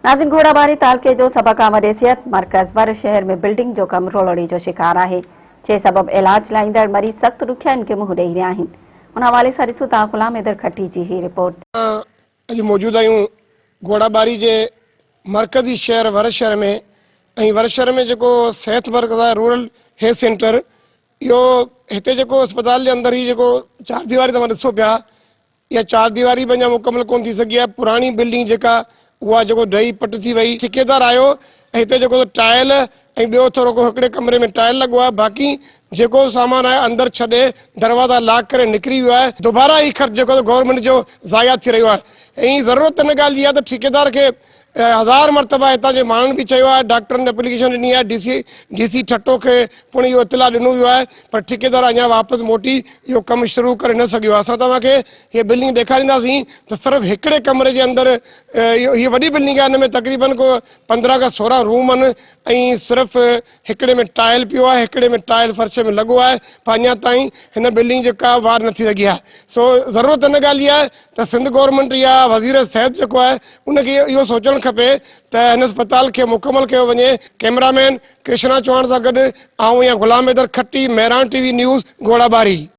नाज़िम, घोड़ाबारी तालके जो सभ खां वॾे सिहत मर्कज़ वर शहर में बिल्डिंग जो कम रोलड़ी जो शिकार है, जे सबब इलाज लाइ ईंदड़ मरीज़ सख्त ॾुखियाईनि खे मुंहुं ॾेई रहिया आहिनि। उन हवाले सां ॾिसूं था ग़ुलाम हैदर खट्टी जी ही रिपोर्ट। अॼु मौजूद आहियूं घोड़ाबारी जे मरकज़ी शहर वर शहर में। वर शहर में जेको सिहत मर्कज़ आहे, रूरल हेल्थ सेंटर, इहो हिते जेको अस्पताल जे अंदर ही जेको चार दीवारी तव्हां ॾिसो पिया, इहा चार दीवारी भी अञा मुकम्मल कोन थी सघी आहे। पुरानी बिल्डिंग जेका उहा जेको ढही पट थी वई। ठेकेदार आयो ऐं हिते जेको टाइल ऐं ॿियो थोरो को हिकिड़े कमरे में टाइल लॻो आहे, बाक़ी जेको सामान आहे अंदर छॾे दरवाज़ा लॉक करे निकिरी वियो आहे। दोबारा ही ख़र्च जेको गवर्नमेंट जो ज़ाया थी रहियो आहे। ऐं ज़रूरत हिन ॻाल्हि जी आहे त ठेकेदार खे 1000 मरतबा हितां जे माण्हुनि बि चयो आहे, डॉक्टरनि ने एप्लीकेशन ॾिनी आहे, डीसी ठट्टो खे पिणु इहो इतला ॾिनो वियो आहे, पर ठेकेदार अञा वापसि मोटी इहो कमु शुरू करे न सघियो आहे। असां तव्हांखे हीअ बिल्डिंग ॾेखारींदासीं त सिर्फ़ु हिकिड़े कमरे जे अंदरि हीअ वॾी बिल्डिंग आहे, हिन में तक़रीबन को 15 खां 16 रूम आहिनि ऐं सिर्फ़ु हिकिड़े में टाइल पियो आहे, हिकिड़े में टाइल फर्श में लॻो आहे, पर अञा ताईं हिन बिल्डिंग जे का वार न थी सघी आहे। सो ज़रूरत हिन ॻाल्हि जी आहे त सिंध गवर्नमेंट या वज़ीर सिहत जेको आहे उनखे इहो सोचणु खपे त हिन अस्पताल खे मुकमल कयो वञे। कैमरामैन कृष्णा चौहान सां गॾु आऊं या ग़ुलाम हैदर खट्टी, मेहरान टीवी न्यूज़, घोड़ाबारी।